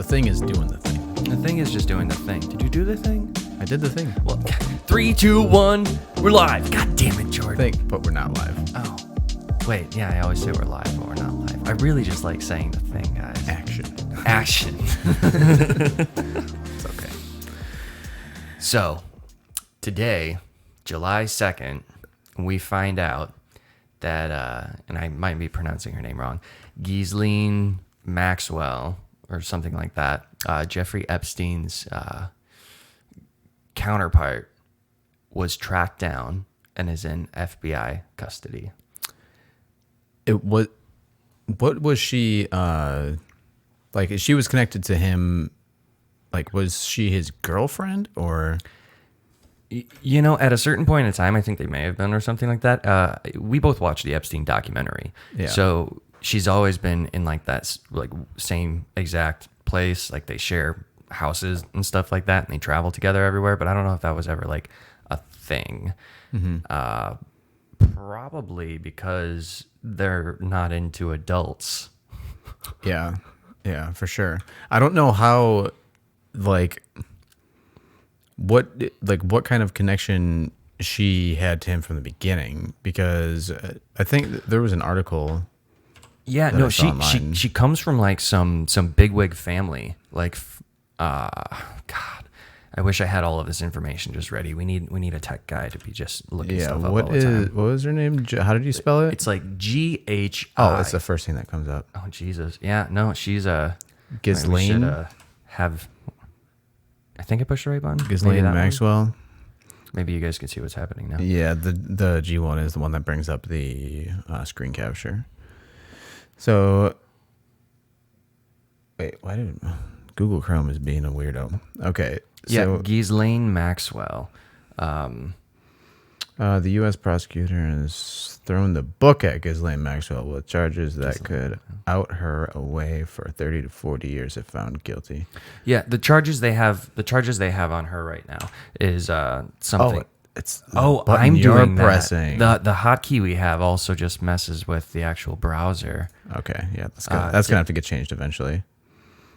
The Thing is doing the thing. The Thing is just doing the thing. Did you do the thing? I did the thing. Well, 3, 2, 1, we're live. God damn it, Jordan. Thing, but we're not live. Oh, wait. Yeah, I always say we're live, but we're not live. I really just like saying the thing, guys. Action. It's okay. So, today, July 2nd, we find out that, and I might be pronouncing her name wrong, Ghislaine Maxwell, or something like that, Jeffrey Epstein's counterpart, was tracked down and is in FBI custody. What was she, like, she was connected to him, like, was she his girlfriend, or... You know, at a certain point in time, I think they may have been or something like that. We both watched the Epstein documentary. Yeah. So she's always been in like that, like same exact place. Like they share houses and stuff like that, and they travel together everywhere. But I don't know if that was ever like a thing. Mm-hmm. Probably because they're not into adults. Yeah, for sure. I don't know how, like... What kind of connection she had to him from the beginning? Because I think there was an article. Yeah, no, she comes from like some bigwig family. Like, God, I wish I had all of this information just ready. We need a tech guy to be just looking stuff up all the time. What was her name? How did you spell it? It's like GHI. Oh, it's the first thing that comes up. Oh Jesus, yeah, no, she's a Ghislaine. I think I pushed the right button. Ghislaine Maxwell. One. Maybe you guys can see what's happening now. Yeah, the G1 is the one that brings up the screen capture. So, wait, why did Google Chrome is being a weirdo? Okay. Yeah, Ghislaine Maxwell. The U.S. prosecutor has thrown the book at Ghislaine Maxwell with charges that could out her away for 30 to 40 years if found guilty. Yeah, the charges they have on her right now is something. I'm doing pressing. The hotkey we have also just messes with the actual browser. Okay, yeah, that's gonna have to get changed eventually.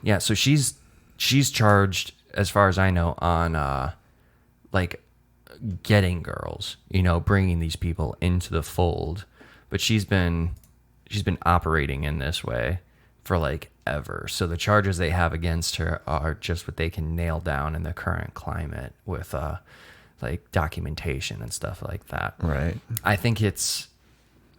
Yeah, so she's charged, as far as I know, on like getting girls, bringing these people into the fold. But she's been operating in this way for like ever. So the charges they have against her are just what they can nail down in the current climate with like documentation and stuff like that. Right. I think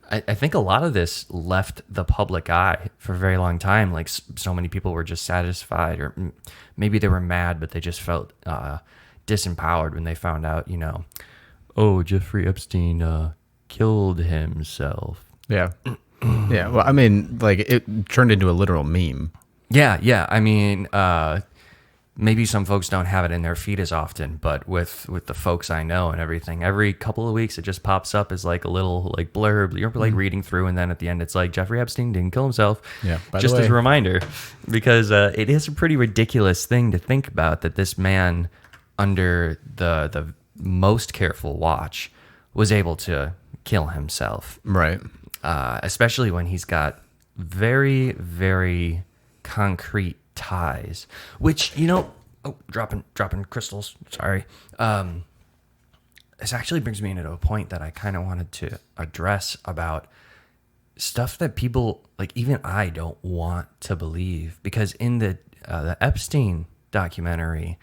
I think a lot of this left the public eye for a very long time. Like so many people were just satisfied, or maybe they were mad, but they just felt disempowered when they found out, Jeffrey Epstein killed himself. Yeah. Yeah. Well, I mean, like, it turned into a literal meme. Yeah. I mean, maybe some folks don't have it in their feed as often, but with the folks I know and everything, every couple of weeks it just pops up as like a little like blurb. You're like reading through, and then at the end it's like Jeffrey Epstein didn't kill himself. Yeah. Just as a reminder, because it is a pretty ridiculous thing to think about that this man, under the most careful watch, was able to kill himself. Right. Especially when he's got very, very concrete ties, which, dropping crystals. Sorry. This actually brings me into a point that I kind of wanted to address about stuff that people, like even I, don't want to believe, because in the Epstein documentary,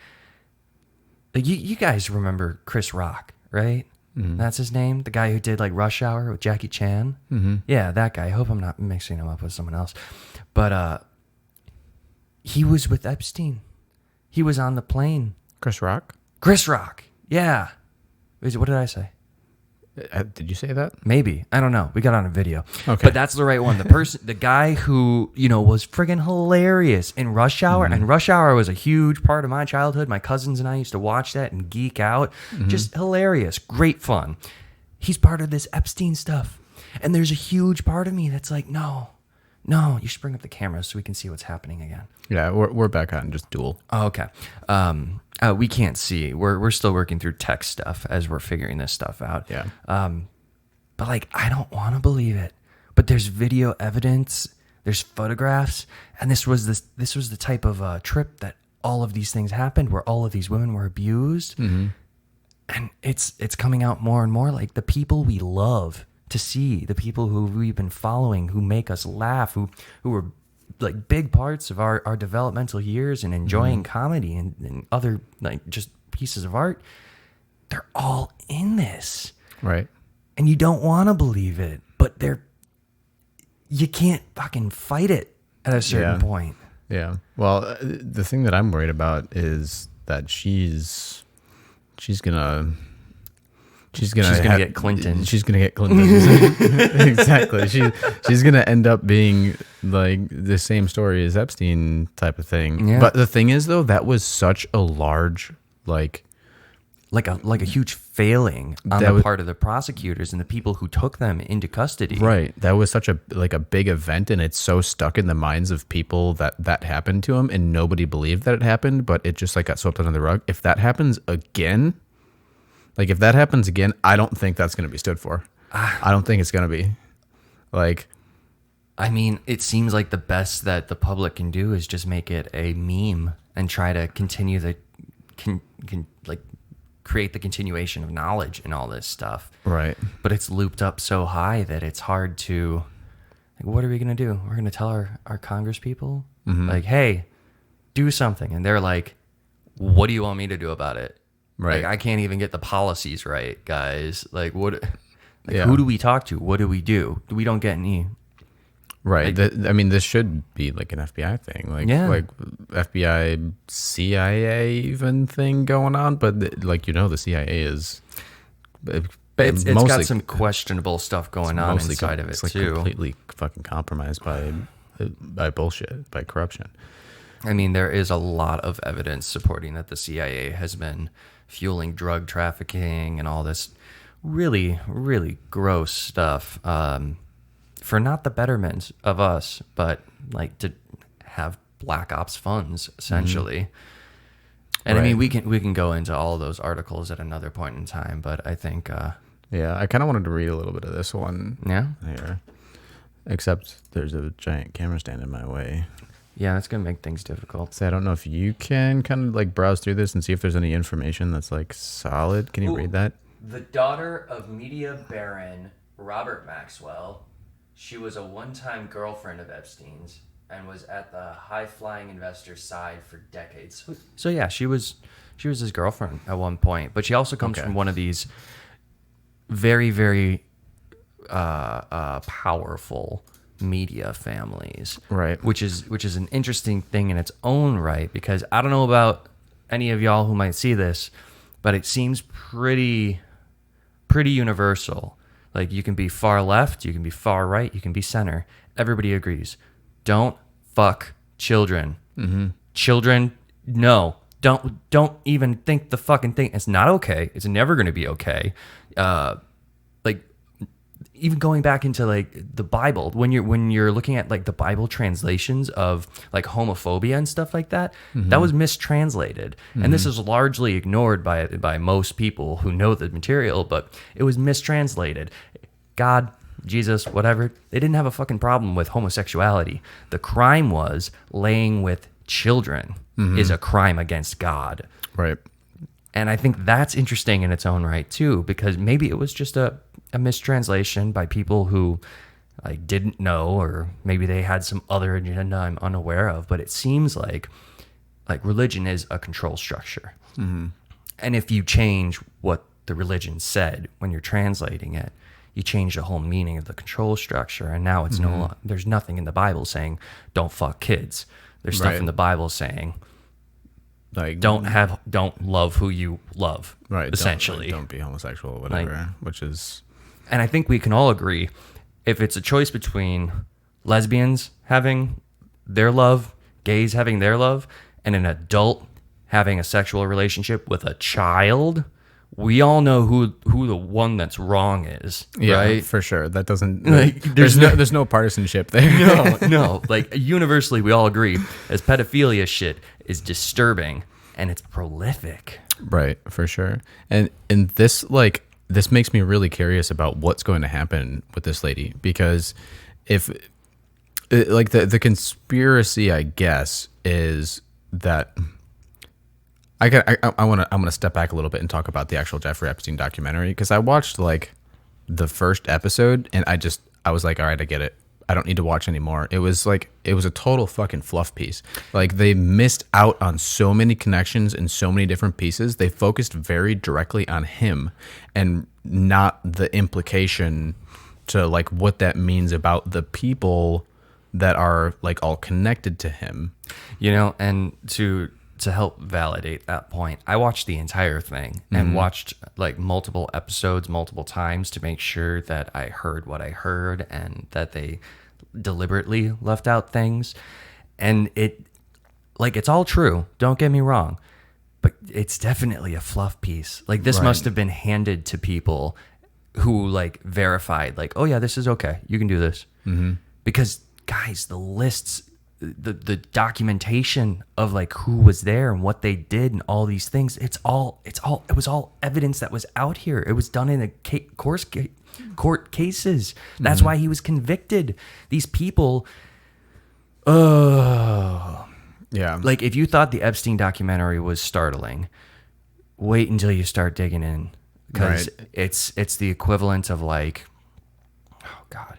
you guys remember Chris Rock, right? Mm-hmm. That's his name? The guy who did like Rush Hour with Jackie Chan? Mm-hmm. Yeah, that guy. I hope I'm not mixing him up with someone else. But he was with Epstein. He was on the plane. Chris Rock? Chris Rock. Yeah. What did I say? Did you say that? Maybe. I don't know. We got on a video. Okay. But that's the right one. The guy who, was friggin' hilarious in Rush Hour. Mm-hmm. And Rush Hour was a huge part of my childhood. My cousins and I used to watch that and geek out. Mm-hmm. Just hilarious. Great fun. He's part of this Epstein stuff. And there's a huge part of me that's like, no, you should bring up the camera so we can see what's happening again. Yeah, we're back on just dual. Oh, okay. We can't see. We're still working through tech stuff as we're figuring this stuff out. Yeah. But like, I don't want to believe it. But there's video evidence There's photographs, and this was the type of trip that all of these things happened, where all of these women were abused, and it's coming out more and more. Like the people we love to see, the people who we've been following, who make us laugh, who were like big parts of our developmental years and enjoying comedy and other like just pieces of art, they're all in this, Right. and you don't want to believe it, but you can't fucking fight it at a certain point. Yeah. Well, the thing that I'm worried about is that she's gonna get Clinton. She's gonna get Clinton. Exactly. She's gonna end up being like the same story as Epstein type of thing. Yeah. But the thing is, though, that was such a large like a huge failing on the part of the prosecutors and the people who took them into custody. Right. That was such a big event, and it's so stuck in the minds of people that happened to him, and nobody believed that it happened, but it just like got swept under the rug. If that happens again, I don't think that's going to be stood for. I don't think it's going to be. Like, I mean, it seems like the best that the public can do is just make it a meme and try to continue create the continuation of knowledge and all this stuff. right. But it's looped up so high that it's hard to, like, what are we going to do? We're going to tell our Congress people, like, hey, do something. And they're like, what do you want me to do about it? Right. Like, I can't even get the policies right, guys. Like, what? Like, Yeah. who do we talk to? What do? We don't get any. Right. I mean, this should be like an FBI thing, like FBI, CIA even thing going on. But the CIA is It's got some questionable stuff going on inside of it it's like too. completely fucking compromised by bullshit, by corruption. I mean, there is a lot of evidence supporting that the CIA has been fueling drug trafficking and all this really, really gross stuff. For not the betterment of us, but like to have black ops funds essentially. And Right. I mean, we can go into all of those articles at another point in time, but I think Yeah, I kind of wanted to read a little bit of this one here, except there's a giant camera stand in my way. yeah, that's gonna make things difficult. So I don't know if you can kind of like browse through this and see if there's any information that's like solid. Can you read that? The daughter of media baron Robert Maxwell, she was a one-time girlfriend of Epstein's and was at the high-flying investor's side for decades. So yeah, she was his girlfriend at one point, but she also comes from one of these very, very powerful media families, Right. Which is an interesting thing in its own right, because I don't know about any of y'all who might see this, but it seems pretty universal. Like, you can be far left, you can be far right, you can be center. Everybody agrees. Don't fuck children. Children, no. Don't even think the fucking thing. It's not okay. It's never going to be okay. Like, even going back into like the Bible, when you're looking at like the Bible translations of like homophobia and stuff like that, that was mistranslated, and this is largely ignored by most people who know the material. But it was mistranslated. God, Jesus, whatever, they didn't have a fucking problem with homosexuality. The crime was laying with children is a crime against God. Right. And I think that's interesting in its own right too, because maybe it was just a mistranslation by people who like didn't know, or maybe they had some other agenda I'm unaware of. But it seems like religion is a control structure, and if you change what the religion said when you're translating it, you change the whole meaning of the control structure. And now it's there's nothing in the Bible saying don't fuck kids. There's stuff in the Bible saying Like, don't love who you love, right? Essentially, Don't be homosexual, or whatever. Which is, and I think we can all agree, if it's a choice between lesbians having their love, gays having their love, and an adult having a sexual relationship with a child, we all know who the one that's wrong is, right? For sure. That doesn't like, there's no partisanship there. No. Like, universally, we all agree as pedophilia shit is disturbing and it's prolific. Right, for sure. And this makes me really curious about what's going to happen with this lady, because if like the conspiracy, I guess, is that I want to step back a little bit and talk about the actual Jeffrey Epstein documentary, because I watched like the first episode and I was like, all right, I get it. I don't need to watch anymore. It was a total fucking fluff piece. Like, they missed out on so many connections and so many different pieces. They focused very directly on him and not the implication to like what that means about the people that are like all connected to him. You know, and to help validate that point, I watched the entire thing and watched like multiple episodes multiple times to make sure that I heard what I heard and that they deliberately left out things. And it's all true, don't get me wrong, but it's definitely a fluff piece. Like, this must have been handed to people who like verified, like, oh yeah, this is okay, you can do this. Because guys, the lists, the documentation of like who was there and what they did and all these things, it was all evidence that was out here. It was done in a court cases. That's why he was convicted. These people, Yeah. like, if you thought the Epstein documentary was startling, wait until you start digging in, because it's the equivalent of like, oh God,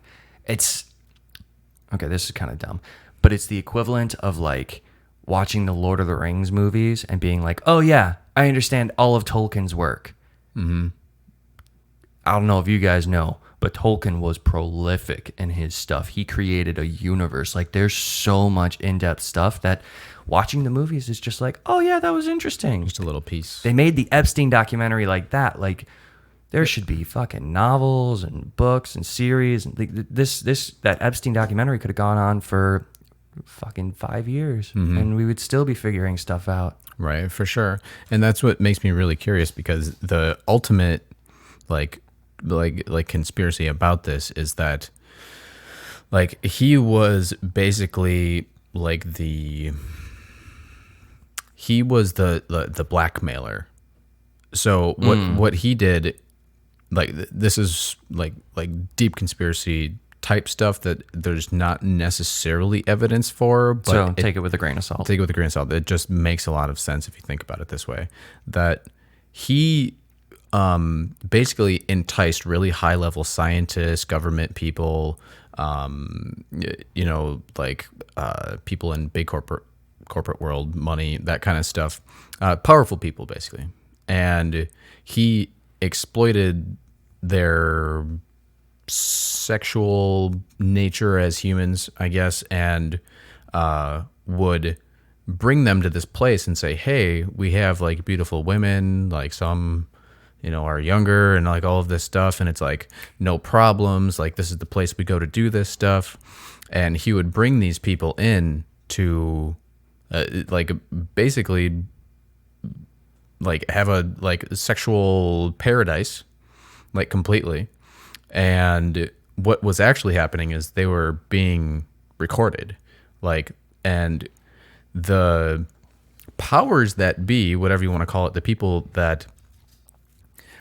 okay, this is kind of dumb, but it's the equivalent of like watching the Lord of the Rings movies and being like, oh yeah, I understand all of Tolkien's work. I don't know if you guys know, but Tolkien was prolific in his stuff. He created a universe. Like, there's so much in-depth stuff that watching the movies is just like, oh yeah, that was interesting. Just a little piece. They made the Epstein documentary like that. Like, there should be fucking novels and books and series. And that Epstein documentary could have gone on for fucking 5 years, and we would still be figuring stuff out. Right, for sure. And that's what makes me really curious, because the ultimate like conspiracy about this is that like he was basically like the blackmailer. So what he did, like, this is like deep conspiracy type stuff that there's not necessarily evidence for, but so take it with a grain of salt. Take it with a grain of salt. It just makes a lot of sense if you think about it this way, that he basically enticed really high level scientists, government people, people in big corporate world, money, that kind of stuff, powerful people basically. And he exploited their sexual nature as humans, I guess, and would bring them to this place and say, hey, we have like beautiful women, like some are younger and like all of this stuff, and it's like no problems, like this is the place we go to do this stuff. And he would bring these people in to basically like have a like sexual paradise, like completely. And what was actually happening is they were being recorded, like, and the powers that be, whatever you want to call it, the people that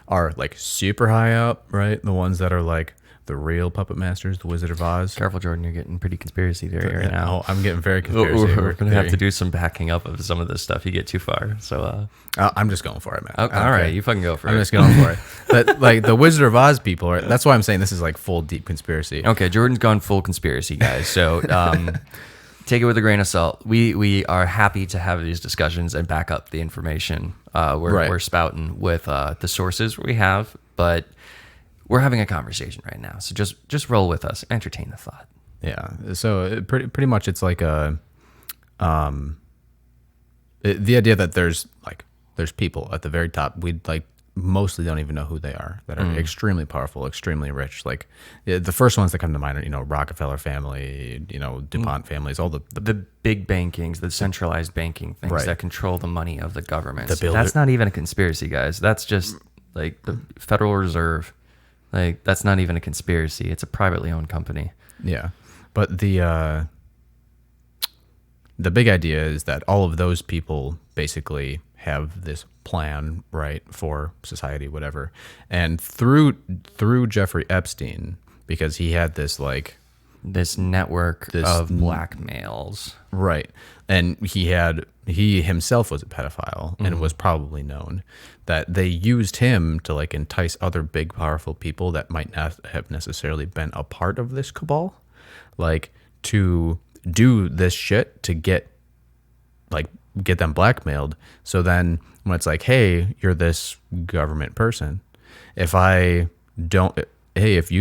are like super high up, right? The ones that are like the real puppet masters, the Wizard of Oz. Careful, Jordan, you're getting pretty conspiracy theory right now. Oh, I'm getting very conspiracy. We're going to have to do some backing up of some of this stuff. You get too far. So I'm just going for it, man. Okay. All right, you fucking go for it. I'm just going for it. But like the Wizard of Oz people, right? That's why I'm saying this is like full deep conspiracy. Okay, Jordan's gone full conspiracy, guys. So take it with a grain of salt. We are happy to have these discussions and back up the information we're spouting with the sources we have, but we're having a conversation right now. So just roll with us, entertain the thought. Yeah. So pretty much it's like the idea that there's people at the very top. We like mostly don't even know who they are, that are extremely powerful, extremely rich. Like the first ones that come to mind are, Rockefeller family, DuPont families, all the big bankings, the centralized banking things that control the money of the government. The That's not even a conspiracy, guys. That's just like the Federal Reserve. Like, that's not even a conspiracy. It's a privately owned company. Yeah. But the big idea is that all of those people basically have this plan, right, for society, whatever. And through Jeffrey Epstein, because he had this like this network of blackmails. Right. And he himself was a pedophile, and it was probably known that they used him to like entice other big, powerful people that might not have necessarily been a part of this cabal, like to do this shit to get them blackmailed. So then when it's like, hey, you're this government person, if you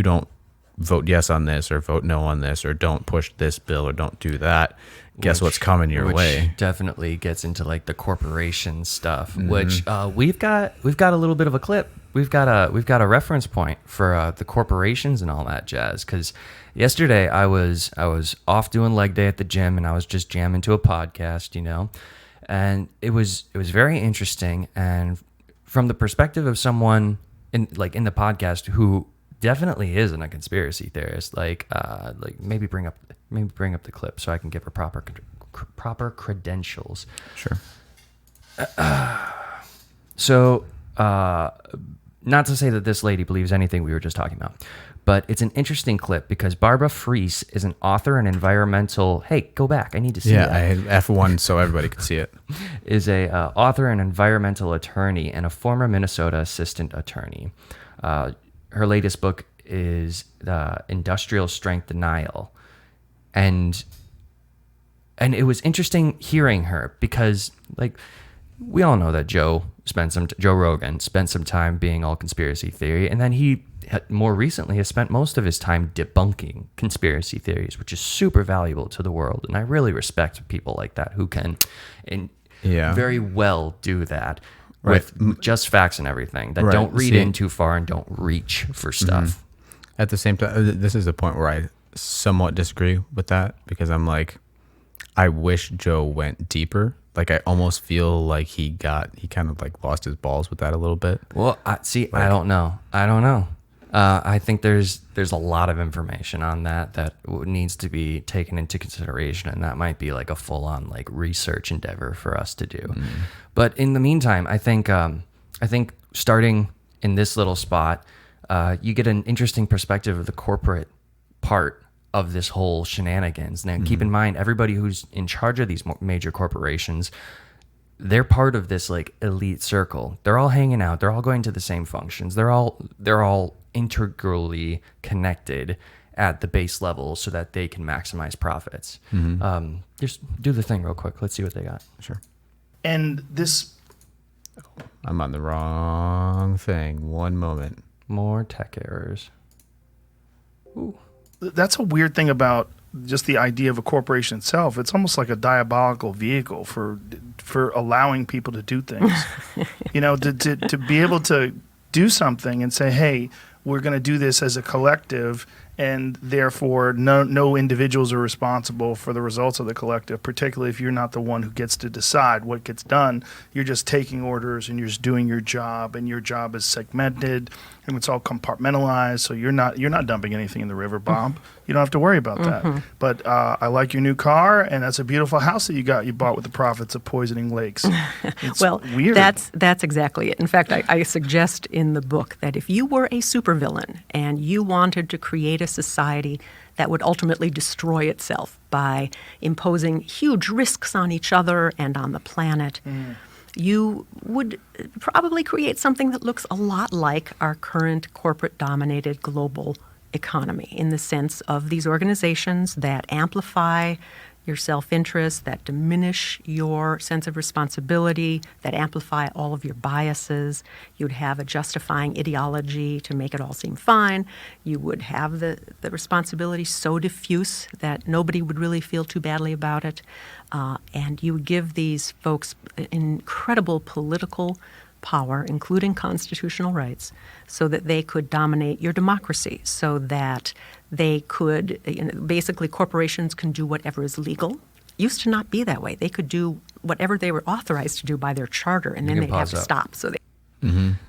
don't vote yes on this or vote no on this or don't push this bill or don't do that, guess what's coming your way? Definitely gets into like the corporation stuff, which we've got a little bit of a clip. We've got a reference point for the corporations and all that jazz. Because yesterday I was off doing leg day at the gym, and I was just jamming to a podcast, and it was very interesting. And from the perspective of someone in the podcast who definitely isn't a conspiracy theorist, maybe bring up the clip so I can give her proper credentials. Sure. So, not to say that this lady believes anything we were just talking about, but it's an interesting clip because Barbara Fries is an author and environmental. Hey, go back! I need to see that. Yeah, I F1 so everybody could see it. Is a author and environmental attorney and a former Minnesota assistant attorney. Her latest book is Industrial Strength Denial. And it was interesting hearing her because, we all know that Joe Rogan spent some time being all conspiracy theory, and then he more recently has spent most of his time debunking conspiracy theories, which is super valuable to the world. And I really respect people like that who can very well do that. Right. With just facts and everything that don't read in too far and don't reach for stuff. At the same time, this is the point where I somewhat disagree with that because I'm like, I wish Joe went deeper. Like, I almost feel like he kind of like lost his balls with that a little bit. Well, I don't know. I think there's a lot of information on that needs to be taken into consideration, and that might be like a full-on like research endeavor for us to do. But in the meantime, I think starting in this little spot, you get an interesting perspective of the corporate part of this whole shenanigans. Now, keep in mind, everybody who's in charge of these major corporations, they're part of this like elite circle. They're all hanging out. They're all going to the same functions. They're all integrally connected at the base level so that they can maximize profits. Just do the thing real quick. Let's see what they got. Sure. And this... I'm on the wrong thing. One moment. More tech errors. Ooh. That's a weird thing about just the idea of a corporation itself. It's almost like a diabolical vehicle for allowing people to do things. To be able to do something and say, hey, we're going to do this as a collective, and therefore no individuals are responsible for the results of the collective, particularly if you're not the one who gets to decide what gets done. You're just taking orders and you're just doing your job, and your job is segmented and it's all compartmentalized, so you're not dumping anything in the river, Bob. You don't have to worry about that. But I like your new car, and that's a beautiful house that you bought with the profits of poisoning lakes. It's weird. That's exactly it. In fact, I suggest in the book that if you were a supervillain and you wanted to create a society that would ultimately destroy itself by imposing huge risks on each other and on the planet, you would probably create something that looks a lot like our current corporate-dominated global economy, in the sense of these organizations that amplify your self-interest, that diminish your sense of responsibility, that amplify all of your biases. You'd have a justifying ideology to make it all seem fine. You would have the responsibility so diffuse that nobody would really feel too badly about it. And you would give these folks incredible political power, including constitutional rights, so that they could dominate your democracy, so that they could, basically corporations can do whatever is legal. Used to not be that way. They could do whatever they were authorized to do by their charter, and then they'd have to stop. So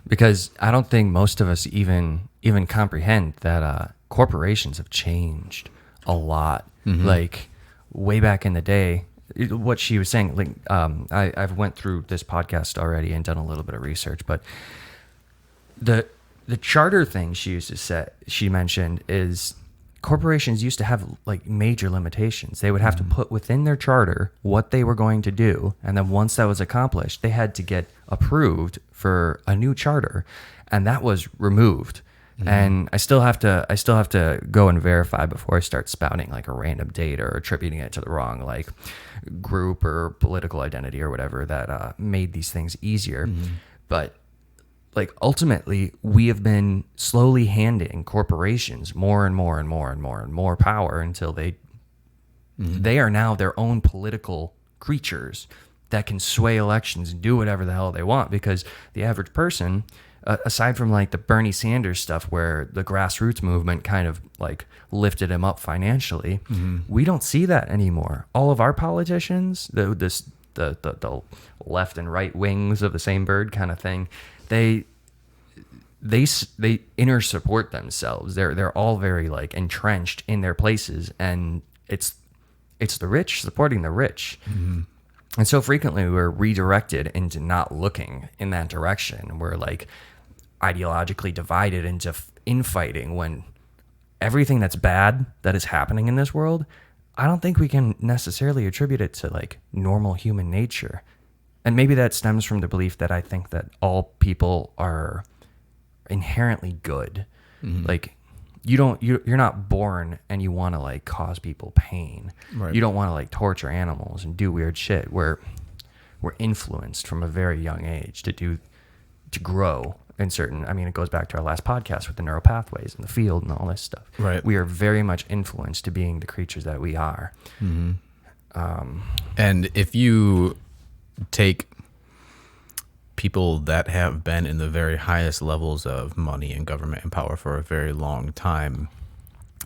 because I don't think most of us even comprehend that corporations have changed a lot. Like way back in the day, what she was saying, like I've went through this podcast already and done a little bit of research, but the charter thing she mentioned is corporations used to have like major limitations. They would have to put within their charter what they were going to do, and then once that was accomplished, they had to get approved for a new charter, and that was removed. And I still have to go and verify before I start spouting like a random date or attributing it to the wrong like group or political identity or whatever that made these things easier. But like ultimately, we have been slowly handing corporations more and more and more and more and more power until they are now their own political creatures that can sway elections and do whatever the hell they want, because the average person, aside from like the Bernie Sanders stuff where the grassroots movement kind of like lifted him up financially, we don't see that anymore. All of our politicians, the left and right wings of the same bird kind of thing, they inner support themselves. They're all very like entrenched in their places, and it's the rich supporting the rich. And so frequently we're redirected into not looking in that direction. We're like ideologically divided into infighting, when everything that's bad that is happening in this world, I don't think we can necessarily attribute it to like normal human nature. And maybe that stems from the belief that I think that all people are inherently good. Like you're not born and you want to like cause people pain. Right. You don't want to like torture animals and do weird shit. We're influenced from a very young age to grow in certain, I mean, it goes back to our last podcast with the neural pathways in the field and all this stuff. Right. We are very much influenced to being the creatures that we are. And if you take people that have been in the very highest levels of money and government and power for a very long time,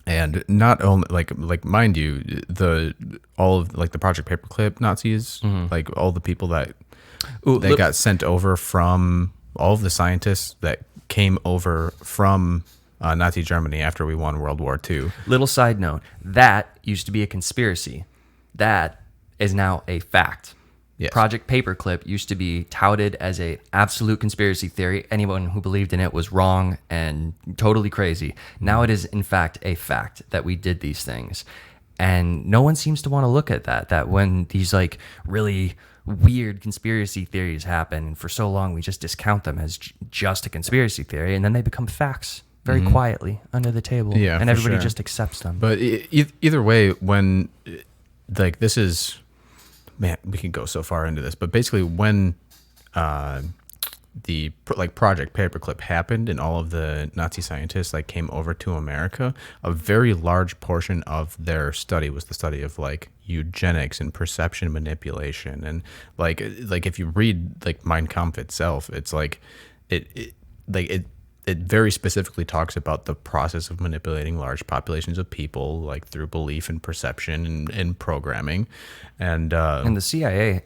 and not only like mind you, all of like the Project Paperclip Nazis, like all the people that got sent over from all of the scientists that came over from Nazi Germany after we won World War II. Little side note, that used to be a conspiracy. That is now a fact. Yes. Project Paperclip used to be touted as a absolute conspiracy theory. Anyone who believed in it was wrong and totally crazy. Now it is in fact a fact that we did these things. And no one seems to want to look at that when these like really weird conspiracy theories happen, and for so long we just discount them as just a conspiracy theory, and then they become facts very quietly under the table, and everybody just accepts them. But either way, when like this is, man, we can go so far into this, but basically when the like Project Paperclip happened and all of the Nazi scientists like came over to America, a very large portion of their study was the study of like eugenics and perception manipulation. And like if you read like Mein Kampf itself, it's like it very specifically talks about the process of manipulating large populations of people, like through belief and perception and programming. And the CIA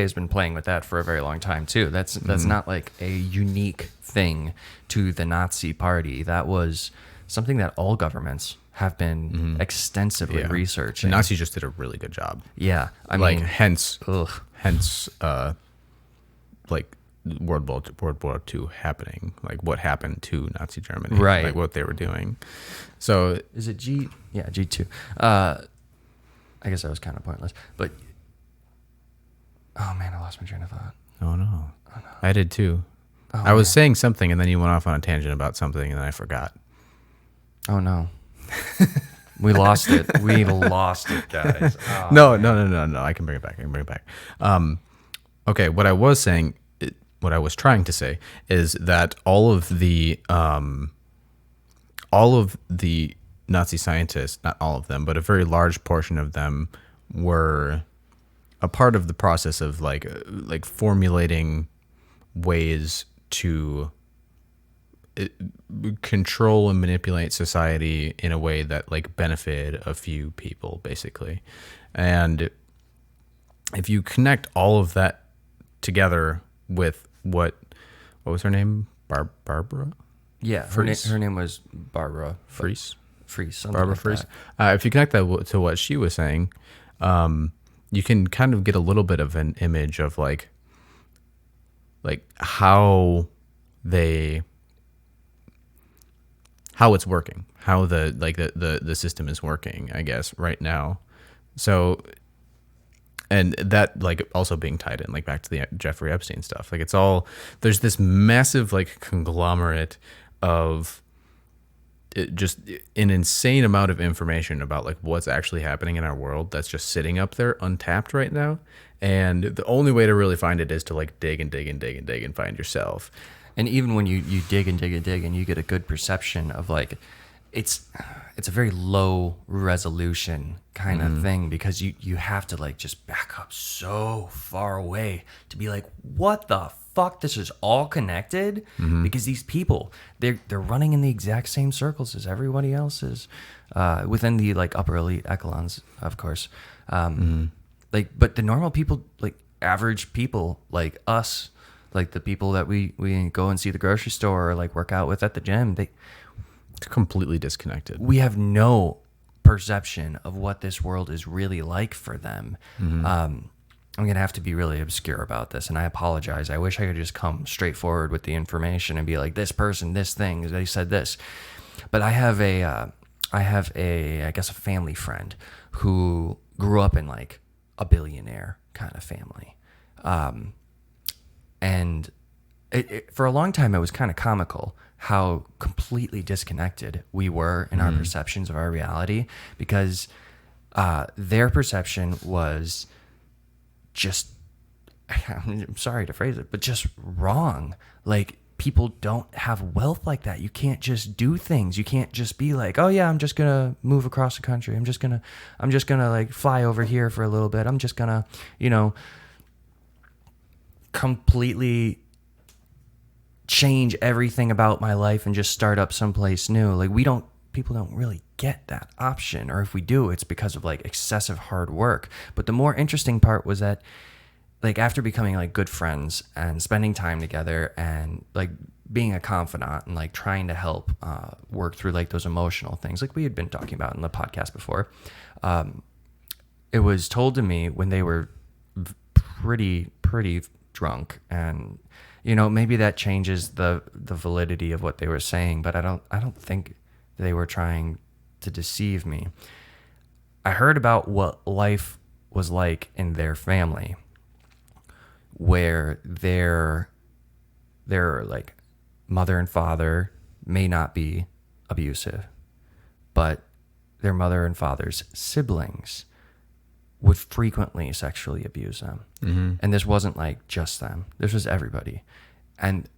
has been playing with that for a very long time too. That's not like a unique thing to the Nazi Party. That was something that all governments have been extensively researching. The Nazis just did a really good job. Yeah, I like mean, hence like World War II happening, like what happened to Nazi Germany, right? Like what they were doing. So is it G? Yeah, G2. I guess that was kind of pointless, but. Oh man, I lost my train of thought. Oh no. I did too. I was saying something and then you went off on a tangent about something and then I forgot. Oh no. We lost it. We lost it, guys. Oh, No. I can bring it back. Okay, what I was trying to say is that all of the Nazi scientists, not all of them, but a very large portion of them were a part of the process of like formulating ways to control and manipulate society in a way that like benefited a few people, basically. And if you connect all of that together with what was her name? Barbara? Yeah, her name was Barbara Fries. Barbara like Fries. If you connect that to what she was saying, you can kind of get a little bit of an image of like how they how it's working, how the system is working, I guess, right now. So, and that like also being tied in like back to the Jeffrey Epstein stuff. Like it's all, there's this massive like conglomerate of just an insane amount of information about like what's actually happening in our world that's just sitting up there untapped right now. And the only way to really find it is to like dig and dig and dig and dig and find yourself. And even when you dig and dig and dig and you get a good perception of like, it's a very low resolution kind of thing, because you have to like just back up so far away to be like, what the fuck, this is all connected? Because these people, they're running in the exact same circles as everybody else is, within the like upper elite echelons, of course. Like, but the normal people, like average people like us, like the people that we go and see the grocery store or like work out with at the gym, It's completely disconnected. we have no perception of what this world is really like for them. I'm going to have to be really obscure about this, and I apologize. I wish I could just come straight forward with the information and be like, this person, this thing, they said this. But I have I guess a family friend who grew up in like a billionaire kind of family. And for a long time, it was kind of comical how completely disconnected we were in our perceptions of our reality, because their perception was just, I'm sorry to phrase it, but just wrong. Like, people don't have wealth like that. You can't just do things. You can't just be like, oh yeah, I'm just gonna move across the country. I'm just gonna like fly over here for a little bit. I'm just gonna, completely change everything about my life and just start up someplace new. Like, people don't really get that option, or if we do, it's because of like excessive hard work. But the more interesting part was that, like, after becoming like good friends and spending time together and like being a confidant and like trying to help work through like those emotional things, like we had been talking about in the podcast before, it was told to me when they were pretty drunk, and maybe that changes the validity of what they were saying, but I don't think they were trying to deceive me. I heard about what life was like in their family, where their like mother and father may not be abusive, but their mother and father's siblings would frequently sexually abuse them. And this wasn't like just them. This was everybody. And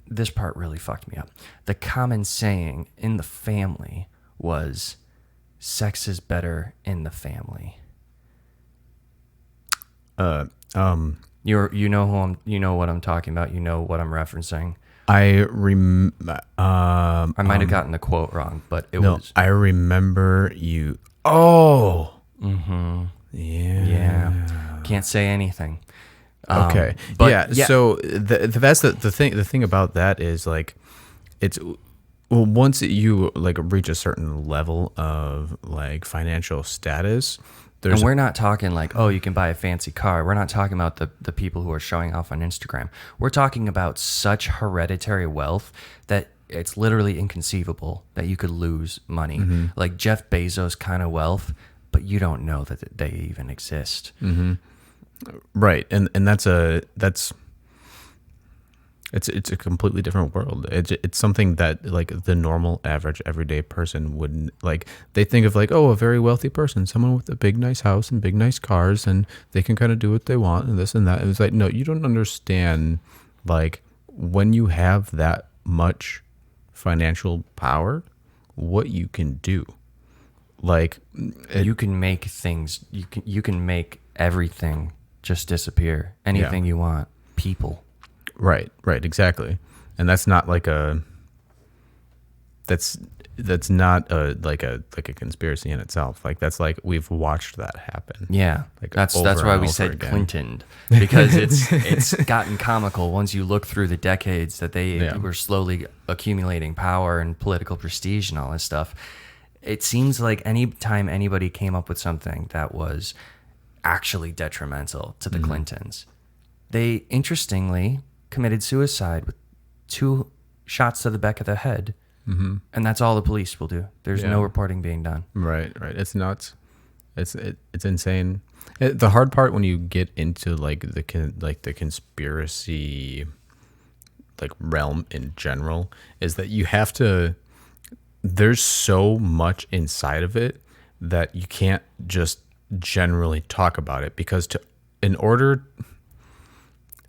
this part really fucked me up. The common saying in the family was, sex is better in the family. You know what I'm talking about. You know what I'm referencing. I might have gotten the quote wrong, but was. I remember you. Oh. Yeah. Can't say anything. Okay. But yeah. So that's the thing. The thing about that is like, it's, well, once you like reach a certain level of like financial status, and we're not talking like, oh, you can buy a fancy car. We're not talking about the people who are showing off on Instagram. We're talking about such hereditary wealth that it's literally inconceivable that you could lose money. Like Jeff Bezos kind of wealth, but you don't know that they even exist. Right. And it's a completely different world. It's something that like the normal average everyday person wouldn't like. They think of like, oh, a very wealthy person, someone with a big nice house and big nice cars, and they can kind of do what they want and this and that. It was like, no, you don't understand. Like, when you have that much financial power, what you can do. Like, you can make things. You can make everything just disappear. Anything you want. People. Right, exactly. And that's not like that's not like a conspiracy in itself. Like, that's like, we've watched that happen. Yeah. Like, that's why we said again. Clinton, because it's gotten comical once you look through the decades that they were slowly accumulating power and political prestige and all this stuff. It seems like any time anybody came up with something that was actually detrimental to the Clintons, they interestingly committed suicide with 2 shots to the back of the head And that's all the police will do. There's no reporting being done. Right. It's nuts. It's insane. The hard part when you get into like the conspiracy like realm in general is that you have to. There's so much inside of it that you can't just generally talk about it because in order.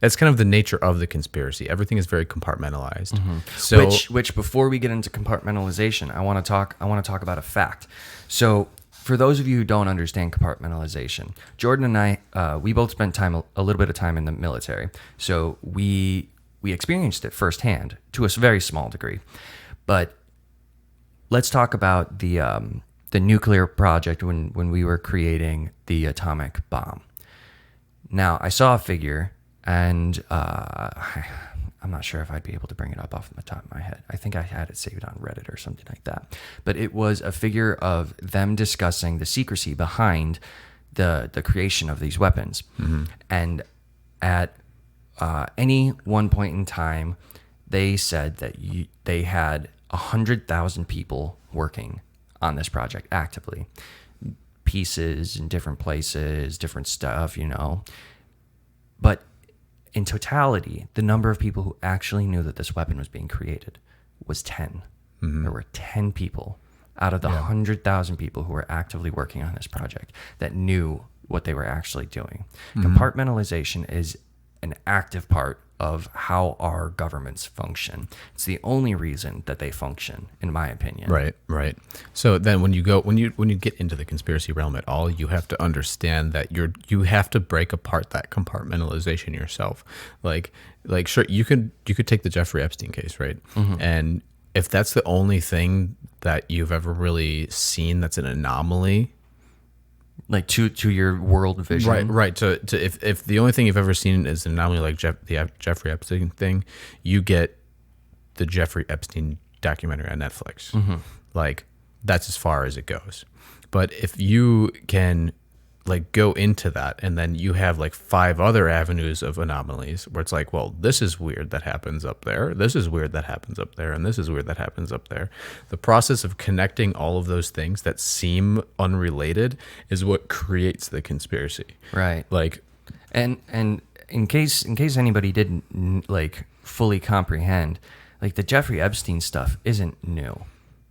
That's kind of the nature of the conspiracy. Everything is very compartmentalized. So, which before we get into compartmentalization, I want to talk about a fact. So, for those of you who don't understand compartmentalization, Jordan and I, we both spent a little bit of time in the military. So we experienced it firsthand to a very small degree. But let's talk about the nuclear project when we were creating the atomic bomb. Now, I saw a figure. And I'm not sure if I'd be able to bring it up off the top of my head. I think I had it saved on Reddit or something like that. But it was a figure of them discussing the secrecy behind the creation of these weapons. And at any one point in time, they said that they had 100,000 people working on this project actively. Pieces in different places, different stuff, But in totality, the number of people who actually knew that this weapon was being created was 10. There were 10 people out of the 100,000 people who were actively working on this project that knew what they were actually doing. Compartmentalization is an active part of how our governments function. It's the only reason that they function, in my opinion. Right. So then when you get into the conspiracy realm at all, you have to understand that you have to break apart that compartmentalization yourself. Like sure, you could take the Jeffrey Epstein case, right? And if that's the only thing that you've ever really seen that's an anomaly, like to your world vision, right. So if the only thing you've ever seen is an anomaly like the Jeffrey Epstein thing, you get the Jeffrey Epstein documentary on Netflix. Like that's as far as it goes. But if you can like go into that and then you have like 5 other avenues of anomalies where it's like, well, this is weird that happens up there, this is weird that happens up there, and this is weird that happens up there. The process of connecting all of those things that seem unrelated is what creates the conspiracy. Right. Like, and in case anybody didn't like fully comprehend, like the Jeffrey Epstein stuff isn't new.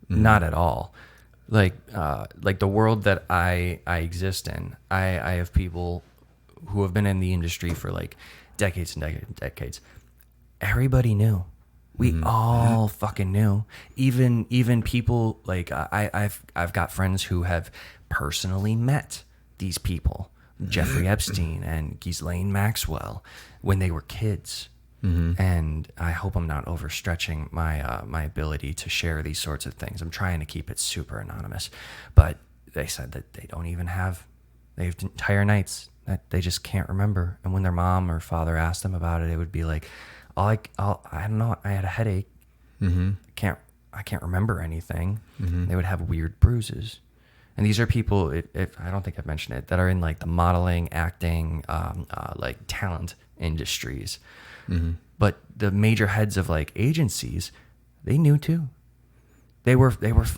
Not at all. Like the world that I exist in, I have people who have been in the industry for like decades and decades. Everybody knew. We all fucking knew. Even people like I've got friends who have personally met these people, Jeffrey Epstein and Ghislaine Maxwell, when they were kids. And I hope I'm not overstretching my ability to share these sorts of things. I'm trying to keep it super anonymous, but they said that they have entire nights that they just can't remember. And when their mom or father asked them about it, it would be like, I don't know, I had a headache. I can't remember anything. They would have weird bruises. And these are people, if I don't think I've mentioned it, that are in like the modeling, acting, like talent industries. But the major heads of like agencies, they knew too. They were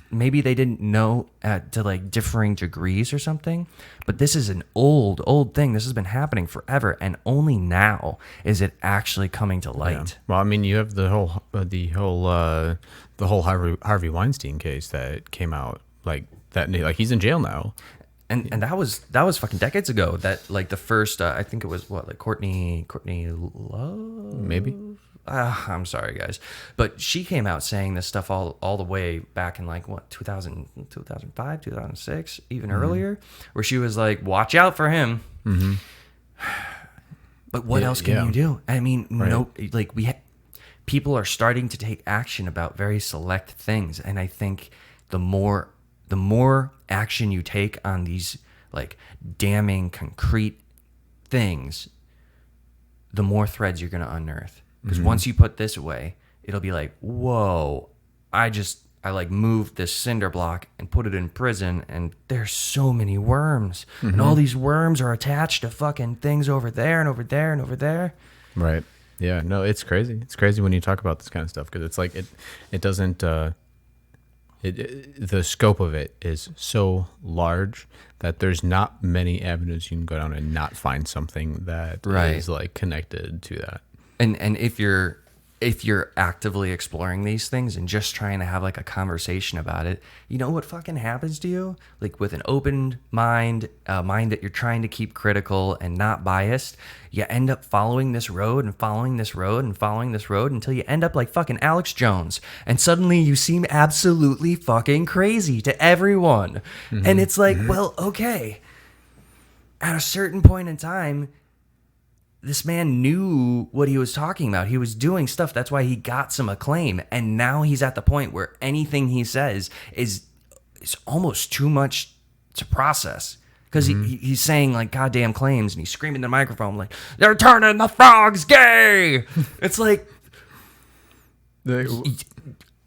maybe they didn't know to like differing degrees or something, but this is an old thing. This has been happening forever, and only now is it actually coming to light. Yeah. Well, I mean, you have the whole Harvey Weinstein case that came out like that. Like he's in jail now. And that was fucking decades ago. That like the first, I think it was what, like Courtney Love, maybe. I'm sorry, guys, but she came out saying this stuff all the way back in like what 2005, 2006, even earlier, where she was like, "Watch out for him." But what else can you do? I mean, no, like people are starting to take action about very select things, and I think the more action you take on these like damning concrete things, the more threads you're going to unearth. Because once you put this away, it'll be like, whoa, I like moved this cinder block and put it in prison, and there's so many worms, and all these worms are attached to fucking things over there and over there and over there. Right. Yeah. No, it's crazy. It's crazy when you talk about this kind of stuff because it's like it doesn't. the scope of it is so large that there's not many avenues you can go down and not find something that is like connected to that. And if you're actively exploring these things and just trying to have like a conversation about it, you know what fucking happens to you? Like with an open mind, a mind that you're trying to keep critical and not biased, you end up following this road and following this road and following this road until you end up like fucking Alex Jones. And suddenly you seem absolutely fucking crazy to everyone. Mm-hmm. And it's like, well, okay. At a certain point in time, this man knew what he was talking about. He was doing stuff. That's why he got some acclaim. And now he's at the point where anything he says is almost too much to process. Because he's saying like goddamn claims and he's screaming in the microphone like, they're turning the frogs gay. It's like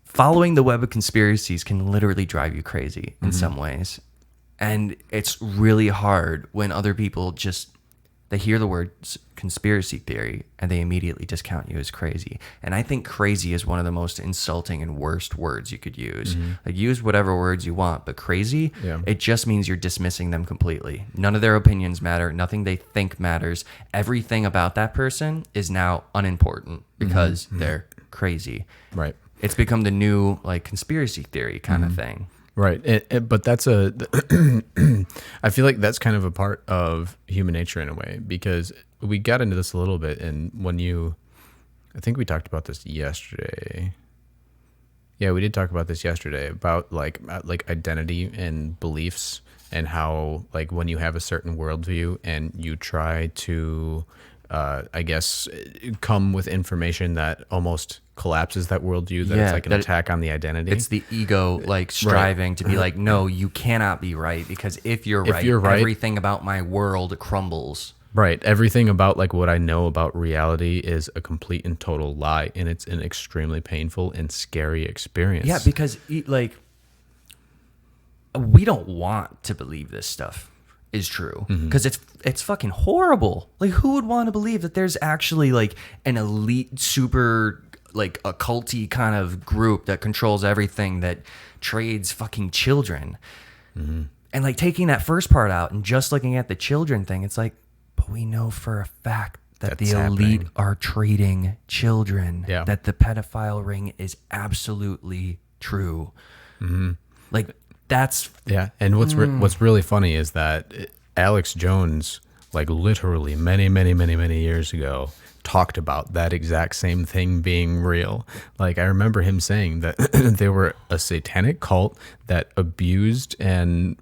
following the web of conspiracies can literally drive you crazy in some ways. And it's really hard when other people just... they hear the words conspiracy theory and they immediately discount you as crazy. And I think crazy is one of the most insulting and worst words you could use. Like use whatever words you want, but crazy, it just means you're dismissing them completely. None of their opinions matter. Nothing they think matters. Everything about that person is now unimportant because they're crazy. Right. It's become the new like conspiracy theory kind of thing. Right. But that's I feel like that's kind of a part of human nature in a way, because we got into this a little bit. And I think we talked about this yesterday. Yeah, we did talk about this yesterday about like identity and beliefs and how like when you have a certain worldview and you try to, I guess, come with information that almost collapses that worldview, that it's like an attack on the identity. It's the ego like striving to be like, no, you cannot be right, because if you're right, everything about my world crumbles. Right. Everything about like what I know about reality is a complete and total lie, and it's an extremely painful and scary experience. Yeah, because like we don't want to believe this stuff is true, because it's fucking horrible. Like who would want to believe that there's actually like an elite super like a culty kind of group that controls everything, that trades fucking children? And like taking that first part out and just looking at the children thing, it's like, but we know for a fact that the elite are trading children, that the pedophile ring is absolutely true. Like that's... Yeah, and what's really funny is that Alex Jones, like literally many years ago, talked about that exact same thing being real. Like I remember him saying that they were a satanic cult that abused and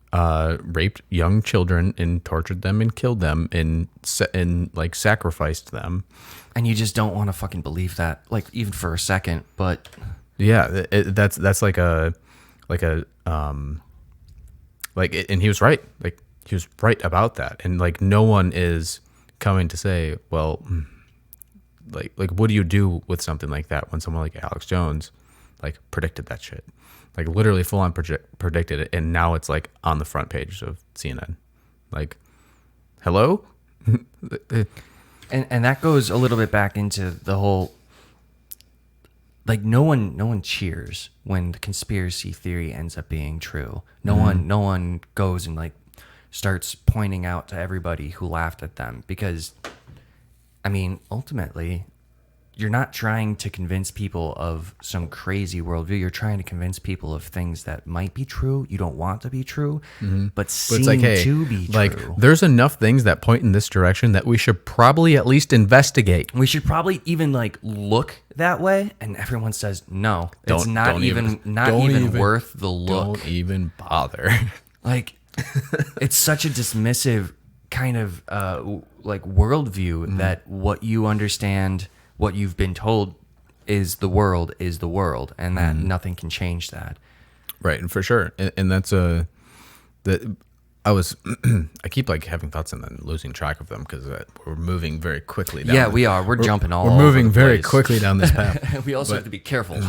raped young children and tortured them and killed them and like sacrificed them. And you just don't want to fucking believe that, like even for a second. But yeah, that's like and he was right. Like he was right about that. And like no one is coming to say, well, like what do you do with something like that when someone like Alex Jones like predicted that shit, like literally full on predicted it, and now it's like on the front page of CNN. Like, hello. and that goes a little bit back into the whole, like no one cheers when the conspiracy theory ends up being true. No one goes and like starts pointing out to everybody who laughed at them, because I mean, ultimately, you're not trying to convince people of some crazy worldview. You're trying to convince people of things that might be true, you don't want to be true, but seem it's like, hey, to be true. Like, there's enough things that point in this direction that we should probably at least investigate. We should probably even like look that way, and everyone says no. It's not even worth the look. Don't even bother. Like, it's such a dismissive kind of like worldview that what you understand, what you've been told is the world, and that nothing can change that. Right, and for sure, and that's I keep like having thoughts and then losing track of them because we're moving very quickly down. Yeah, we are. We're jumping all. We're moving over the very place. quickly down this path. We also have to be careful.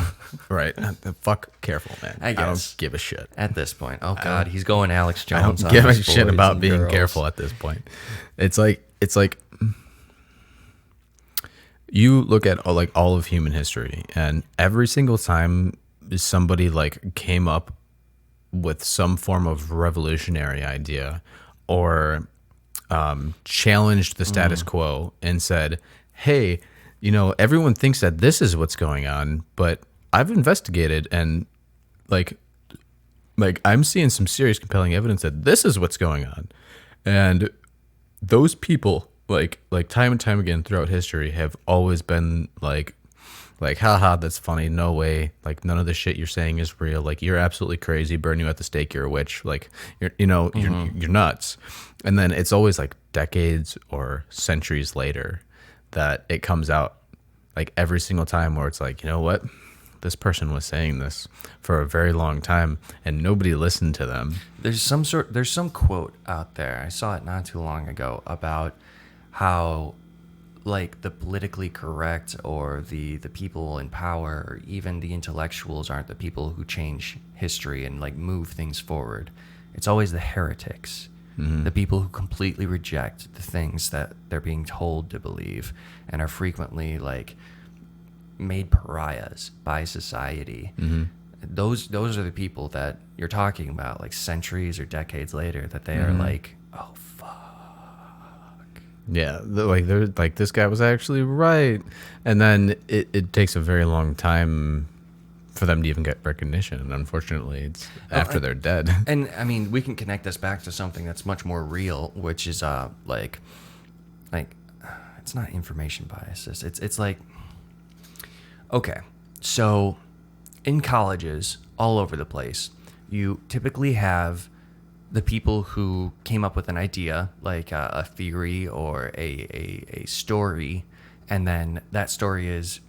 Right, fuck careful, man. I don't give a shit at this point. Oh God, he's going Alex I Jones. don't give on a us, shit boys about and being girls. careful at this point. It's like you look at all of human history, and every single time somebody like came up with some form of revolutionary idea or challenged the status quo and said, hey, everyone thinks that this is what's going on, but I've investigated and like I'm seeing some serious compelling evidence that this is what's going on. And those people, like time and time again throughout history, have always been like, haha, that's funny. No way. Like, none of the shit you're saying is real. Like, you're absolutely crazy. Burn you at the stake. You're a witch. Like, you're nuts. And then it's always like decades or centuries later that it comes out, like every single time, where it's like, you know what? This person was saying this for a very long time and nobody listened to them. There's some quote out there. I saw it not too long ago about how like the politically correct or the people in power or even the intellectuals aren't the people who change history and like move things forward. It's always the heretics, the people who completely reject the things that they're being told to believe and are frequently like made pariahs by society. Those are the people that you're talking about, like centuries or decades later, that they are like, oh fuck. Yeah, they're like, this guy was actually right. And then it takes a very long time for them to even get recognition. And unfortunately, it's after they're dead. And I mean, we can connect this back to something that's much more real, which is like it's not information biases. It's like, okay, so in colleges all over the place, you typically have the people who came up with an idea, like a theory or a story, and then that story is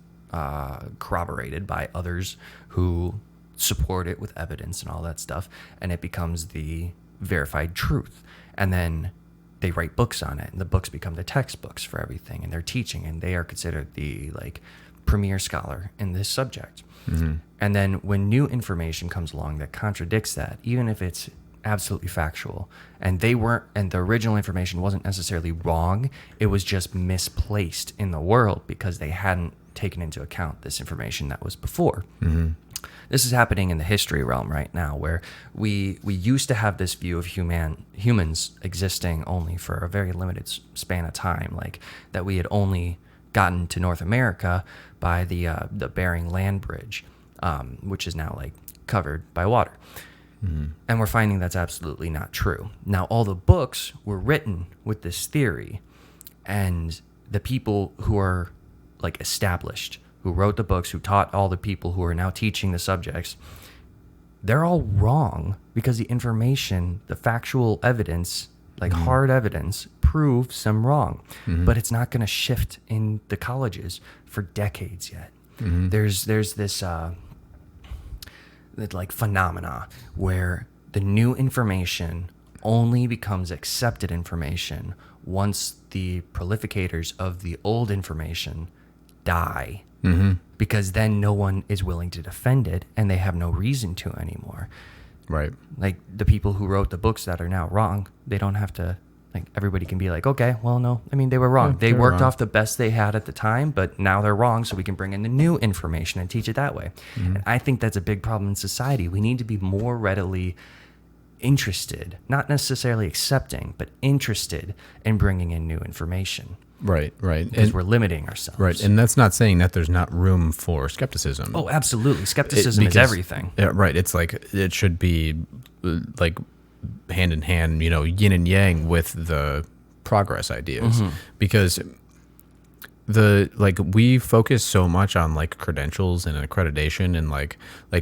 corroborated by others who support it with evidence and all that stuff, and it becomes the verified truth. And then they write books on it, and the books become the textbooks for everything, and they're teaching, and they are considered the like premier scholar in this subject. And then when new information comes along that contradicts that, even if it's absolutely factual, and the original information wasn't necessarily wrong, it was just misplaced in the world because they hadn't taken into account this information that was before. This is happening in the history realm right now, where we used to have this view of humans existing only for a very limited span of time, like that we had only gotten to North America by the Bering Land Bridge, which is now like covered by water. And we're finding that's absolutely not true. Now, all the books were written with this theory, and the people who are like established, who wrote the books, who taught all the people who are now teaching the subjects, they're all wrong because the information, the factual evidence, like hard evidence, proves them wrong. But it's not going to shift in the colleges for decades yet. There's this like phenomena where the new information only becomes accepted information once the prolificators of the old information die, because then no one is willing to defend it and they have no reason to anymore. Right. Like the people who wrote the books that are now wrong, they don't have to, like, everybody can be like, okay, well, no, I mean, they were wrong. They worked off the best they had at the time, but now they're wrong, so we can bring in the new information and teach it that way. And I think that's a big problem in society. We need to be more readily interested, not necessarily accepting, but interested in bringing in new information. Right. Because we're limiting ourselves. Right. And that's not saying that there's not room for skepticism. Oh, absolutely. Skepticism is everything. Yeah, right. It's like, it should be like hand in hand, yin and yang with the progress ideas, because we focus so much on like credentials and accreditation and like,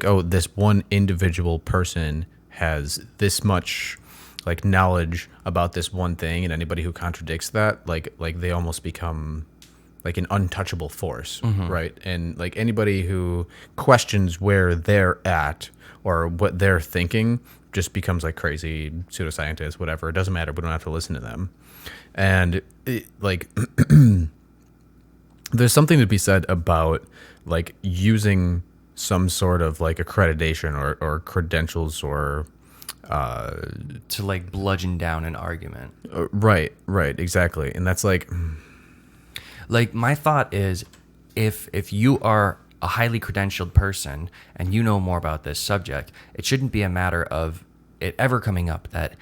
oh, this one individual person has this much like knowledge about this one thing, and anybody who contradicts that, like they almost become like an untouchable force, right? And like anybody who questions where they're at or what they're thinking just becomes like crazy pseudoscientists, whatever. It doesn't matter. We don't have to listen to them. And there's something to be said about like using some sort of like accreditation or credentials or to like bludgeon down an argument. Right, exactly. And that's like my thought is, if you are a highly credentialed person and you know more about this subject, it shouldn't be a matter of it ever coming up that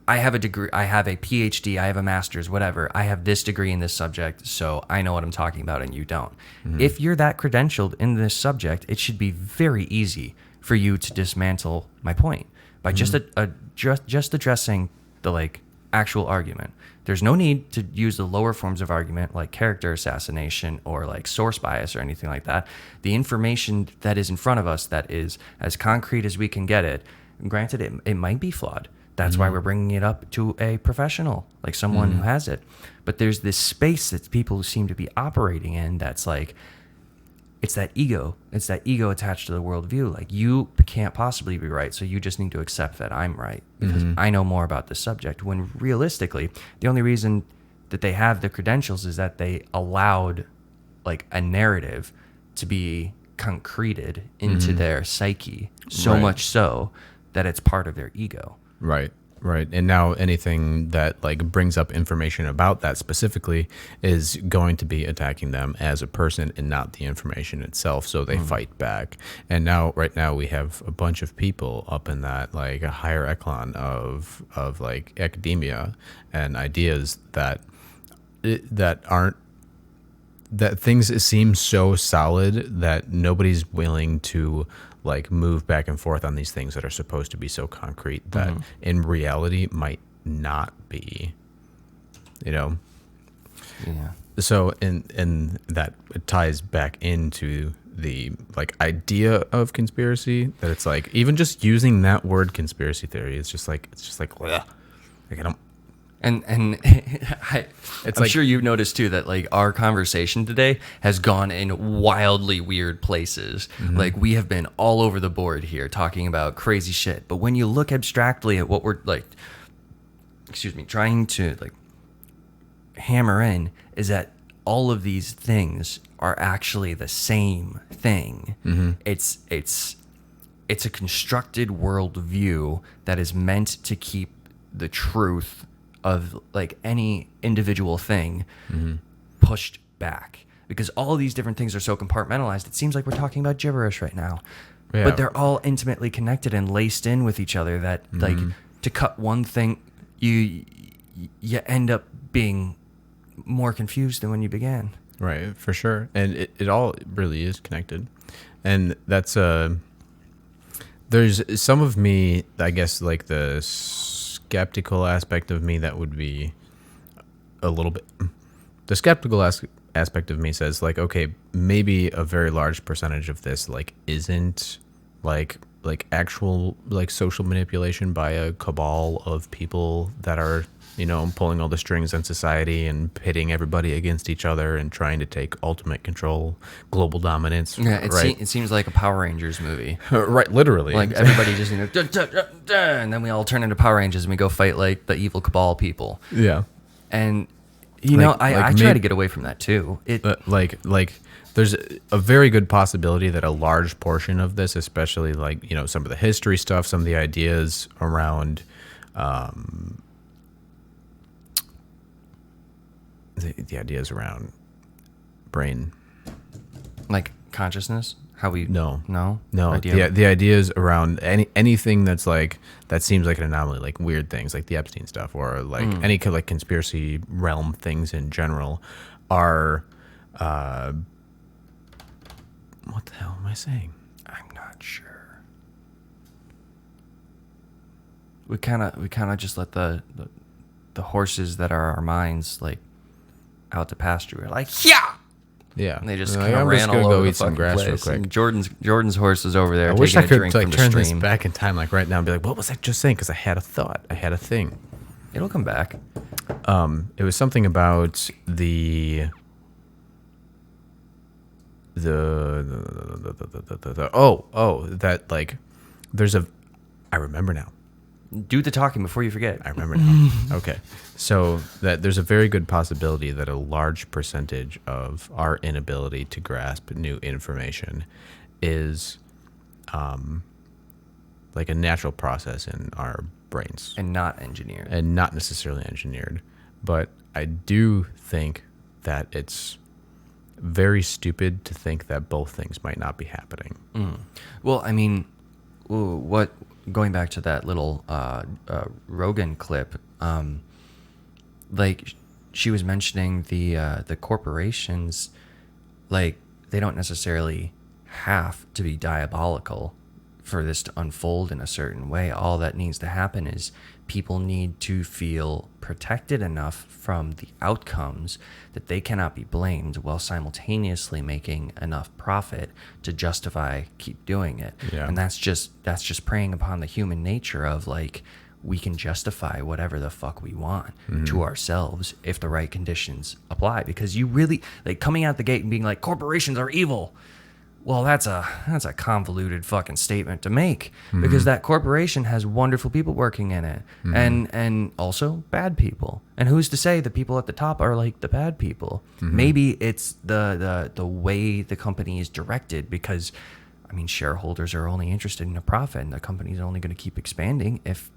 I have a degree, I have a PhD, I have a master's, whatever. I have this degree in this subject, so I know what I'm talking about and you don't. If you're that credentialed in this subject, it should be very easy for you to dismantle my point by just addressing the like actual argument. There's no need to use the lower forms of argument like character assassination or like source bias or anything like that. The information that is in front of us that is as concrete as we can get it, granted it might be flawed. That's why we're bringing it up to a professional, like someone who has it. But there's this space that people seem to be operating in that's like, it's that ego. It's that ego attached to the worldview. Like, you can't possibly be right, so you just need to accept that I'm right because I know more about this subject. When realistically, the only reason that they have the credentials is that they allowed like a narrative to be concreted into their psyche, so much so that it's part of their ego. Right. And now anything that like brings up information about that specifically is going to be attacking them as a person and not the information itself. So they fight back. And now, right now, we have a bunch of people up in that like a higher echelon of like academia and ideas that things seem so solid that nobody's willing to like move back and forth on these things that are supposed to be so concrete that in reality might not be, Yeah. So in that it ties back into the like idea of conspiracy, that it's like even just using that word conspiracy theory, it's just like ugh. Like I don't. And I'm like, sure you've noticed too that like our conversation today has gone in wildly weird places. Like we have been all over the board here talking about crazy shit. But when you look abstractly at what we're like, trying to like hammer in is that all of these things are actually the same thing. It's a constructed worldview that is meant to keep the truth of like any individual thing pushed back, because all these different things are so compartmentalized. It seems like we're talking about gibberish right now, but they're all intimately connected and laced in with each other that like to cut one thing, you end up being more confused than when you began. Right, for sure. And it all really is connected. And that's there's some of me, I guess, like the skeptical aspect of me that would be a little bit. The skeptical aspect of me says like, okay, maybe a very large percentage of this like isn't like actual like social manipulation by a cabal of people that are, pulling all the strings in society and pitting everybody against each other and trying to take ultimate control, global dominance. Yeah, right? It seems like a Power Rangers movie. Right, literally. Like everybody just, duh, duh, duh, duh, and then we all turn into Power Rangers and we go fight like the evil cabal people. Yeah. And, I try to get away from that too. There's a very good possibility that a large portion of this, especially like, some of the history stuff, some of the ideas around the ideas around brain, like consciousness, how we no idea. the ideas around anything that's like that seems like an anomaly, like weird things like the Epstein stuff or like any kind of like conspiracy realm things in general are what the hell am I saying? I'm not sure. We kind of just let the horses that are our minds like out to pasture. We're like, Yeah, and they just like, kind of I'm ran just gonna all go over eat the some fucking grass real place. quick. And Jordan's horse is over there. I taking wish I a could drink like from the turn this stream. back in time, like right now, and be like, what was I just saying? Because I had a thought, I had a thing. It'll come back. It was something about the that like there's a I remember now. Do the talking before you forget. I remember now. Okay. So that there's a very good possibility that a large percentage of our inability to grasp new information is like a natural process in our brains. And not engineered. And not necessarily engineered. But I do think that it's very stupid to think that both things might not be happening. Well, I mean, what going back to that little Rogan clip, like she was mentioning the corporations, like they don't necessarily have to be diabolical for this to unfold in a certain way. All that needs to happen is people need to feel protected enough from the outcomes that they cannot be blamed while simultaneously making enough profit to justify keep doing it. Yeah. And that's just preying upon the human nature of like, we can justify whatever the fuck we want to ourselves if the right conditions apply. Because you really, like, coming out the gate and being like, corporations are evil. Well, that's a convoluted fucking statement to make, because that corporation has wonderful people working in it, and also bad people. And who's to say the people at the top are like the bad people? Maybe it's the way the company is directed, because I mean, shareholders are only interested in a profit, and the company's only going to keep expanding if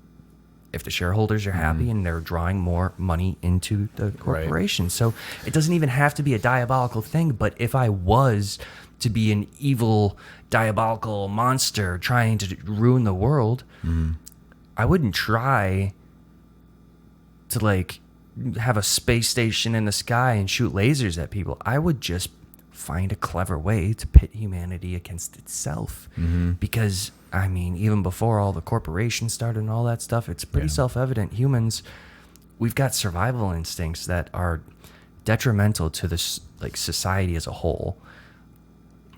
the shareholders are happy and they're drawing more money into the corporation. Right. So it doesn't even have to be a diabolical thing. But if I was to be an evil, diabolical monster trying to ruin the world, I wouldn't try to like have a space station in the sky and shoot lasers at people. I would just find a clever way to pit humanity against itself. Because I mean, even before all the corporations started and all that stuff, it's pretty self-evident. Humans, we've got survival instincts that are detrimental to this, like, society as a whole,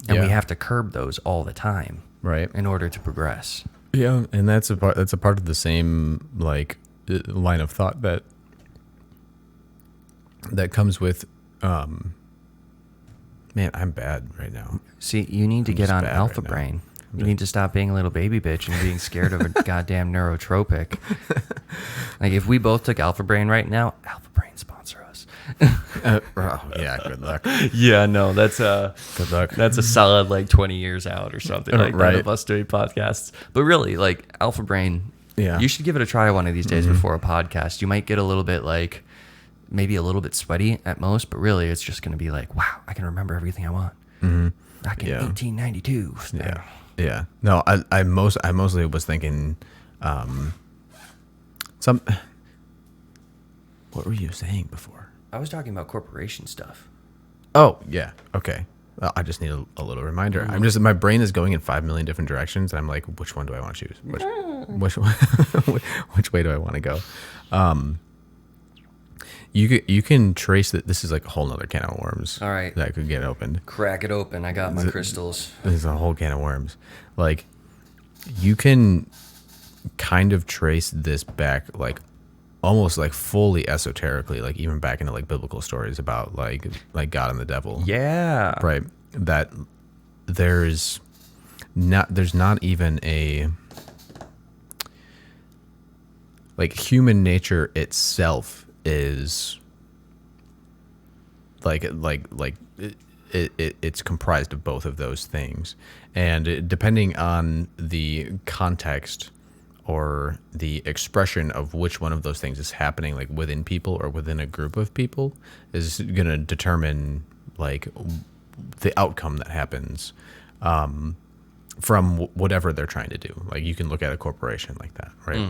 and we have to curb those all the time, right, in order to progress. Yeah, and that's a part of the same like line of thought that comes with. Man, I'm bad right now. See, you need to get on Alpha Brain. You need to stop being a little baby bitch and being scared of a goddamn neurotropic. Like, if we both took Alpha Brain right now, Alpha Brain sponsor us. Yeah, good luck. Yeah, no, that's good luck. That's a solid like 20 years out or something like right. that of us doing podcasts. But really, like, Alpha Brain, you should give it a try one of these days before a podcast. You might get a little bit like, maybe a little bit sweaty at most, but really it's just going to be like, wow, I can remember everything I want. Back in 1892. Yeah. No, I mostly was thinking, what were you saying before? I was talking about corporation stuff. Oh, yeah. Okay. I just need a little reminder. My brain is going in 5 million different directions. I'm like, which one do I want to choose? Which way do I want to go? You can trace that. This is like a whole nother can of worms. All right. That could get opened. Crack it open. I got my crystals. This is a whole can of worms. Like, you can kind of trace this back, like, almost like fully esoterically, like even back into like biblical stories about like God and the devil. Yeah. Right. That there's not even a, like, human nature itself is it's comprised of both of those things, and depending on the context or the expression of which one of those things is happening, like within people or within a group of people, is going to determine like the outcome that happens from whatever they're trying to do. Like, you can look at a corporation like that, right?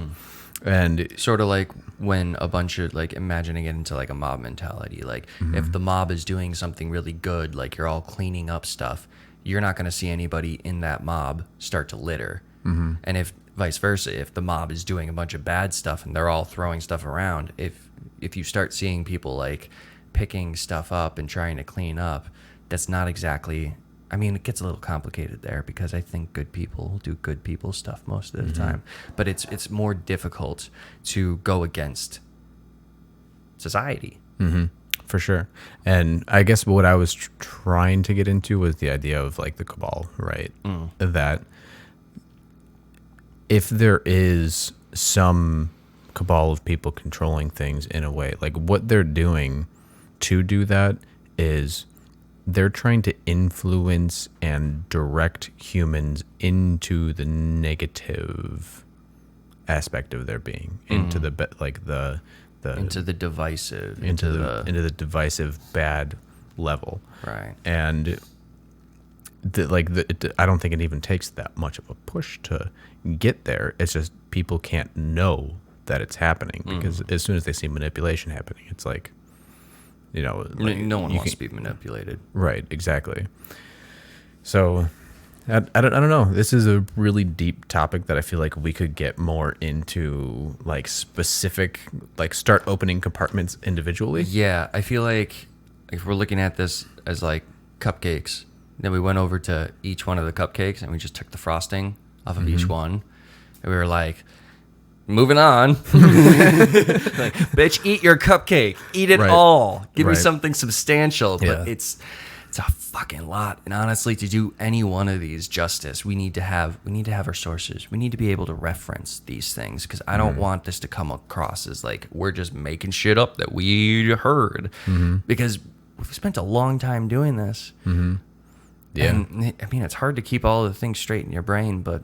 And sort of like when a bunch of, like, imagining it into like a mob mentality, like if the mob is doing something really good, like you're all cleaning up stuff, you're not going to see anybody in that mob start to litter. And if vice versa, if the mob is doing a bunch of bad stuff and they're all throwing stuff around, if you start seeing people like picking stuff up and trying to clean up, that's not exactly, I mean, it gets a little complicated there, because I think good people do good people stuff most of the time, but it's more difficult to go against society. For sure. And I guess what I was trying to get into was the idea of like the cabal, right? That if there is some cabal of people controlling things in a way, like what they're doing to do that is they're trying to influence and direct humans into the negative aspect of their being, into the like the into the divisive, into the divisive, bad, level. Right. And I don't think it even takes that much of a push to get there. It's just people can't know that it's happening because as soon as they see manipulation happening, it's like, like No one wants to be manipulated. Right, exactly. So I don't know. This is a really deep topic that I feel like we could get more into, like specific, like start opening compartments individually. Yeah, I feel like if we're looking at this as like cupcakes, then we went over to each one of the cupcakes and we just took the frosting off of each one. And we were like, moving on. Like, bitch, eat your cupcake. Eat it all. Give me something substantial. But it's a fucking lot. And honestly, to do any one of these justice, we need to have our sources. We need to be able to reference these things because I don't want this to come across as like we're just making shit up that we heard. Because we've spent a long time doing this. Yeah. And I mean, it's hard to keep all of the things straight in your brain, but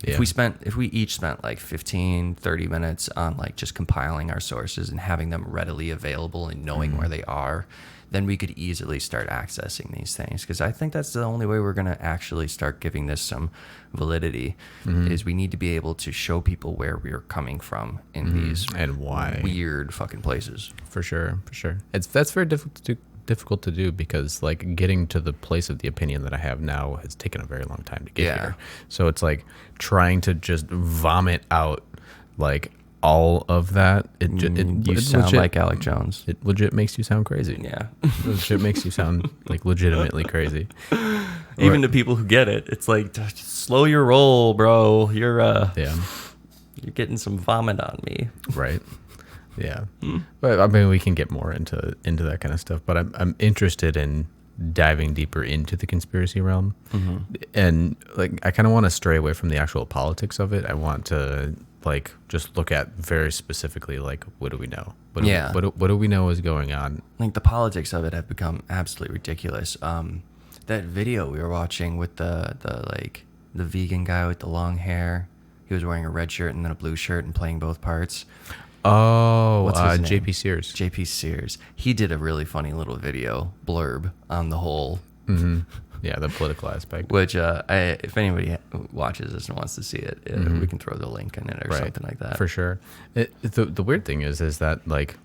if we each spent like 15, 30 minutes on like just compiling our sources and having them readily available and knowing where they are, then we could easily start accessing these things. Because I think that's the only way we're going to actually start giving this some validity is we need to be able to show people where we're coming from in these and why weird fucking places. For sure. That's very difficult to do because like getting to the place of the opinion that I have now has taken a very long time to get here. So it's like trying to just vomit out like all of that. You sound like Alec Jones. It legit makes you sound crazy. Yeah. It legit makes you sound like legitimately crazy. Even to people who get it, it's like slow your roll, bro. You're getting some vomit on me. Right. Yeah, but I mean, we can get more into that kind of stuff. But I'm interested in diving deeper into the conspiracy realm, and like I kind of want to stray away from the actual politics of it. I want to like just look at very specifically like what do we know? What do we know is going on? Like the politics of it have become absolutely ridiculous. That video we were watching with the vegan guy with the long hair, he was wearing a red shirt and then a blue shirt and playing both parts. Oh, What's his name? JP Sears. JP Sears. He did a really funny little video blurb on the whole. Yeah, the political aspect. Which, if anybody watches this and wants to see it, we can throw the link in it or something like that. For sure. The weird thing is that like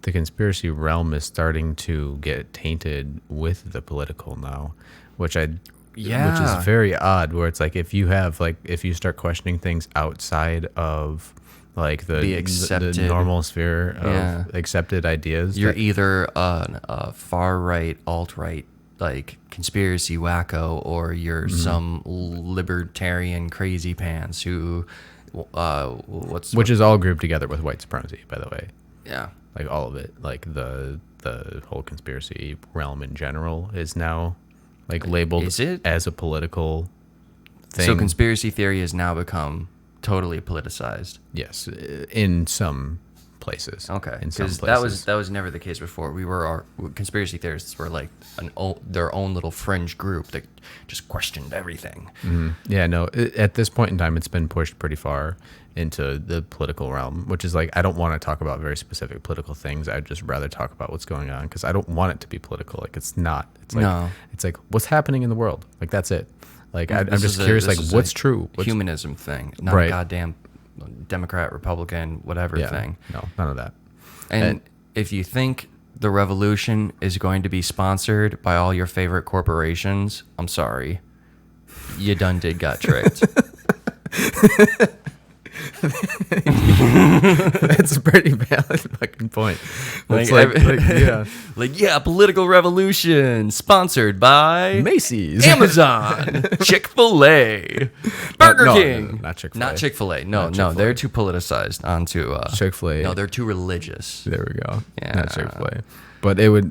the conspiracy realm is starting to get tainted with the political now, which is very odd. Where it's like if you start questioning things outside of like the normal sphere of accepted ideas. You're either a far right, alt right, like conspiracy wacko, or you're some libertarian crazy pants who, which is all grouped together with white supremacy, by the way. Yeah, like all of it, like the whole conspiracy realm in general is now like labeled as a political thing. So conspiracy theory has now become totally politicized. Yes, in some places. Okay, in some places. That was never the case before. Conspiracy theorists were like their own little fringe group that just questioned everything. Yeah, no. At this point in time, it's been pushed pretty far into the political realm, which is like I don't want to talk about very specific political things. I'd just rather talk about what's going on because I don't want it to be political. Like it's not. It's like it's like what's happening in the world. Like that's it. Like I'm just curious, like what's true? What's humanism thing, not a goddamn Democrat, Republican, whatever thing. No, none of that. And if you think the revolution is going to be sponsored by all your favorite corporations, I'm sorry, you done got tricked. That's a pretty valid fucking point. Political revolution sponsored by Macy's, Amazon, Chick-fil-A, Burger King. Not Chick-fil-A. Not Chick-fil-A. No, they're too politicized onto Chick-fil-A. No, they're too religious. There we go. Yeah. Not Chick-fil-A. But it would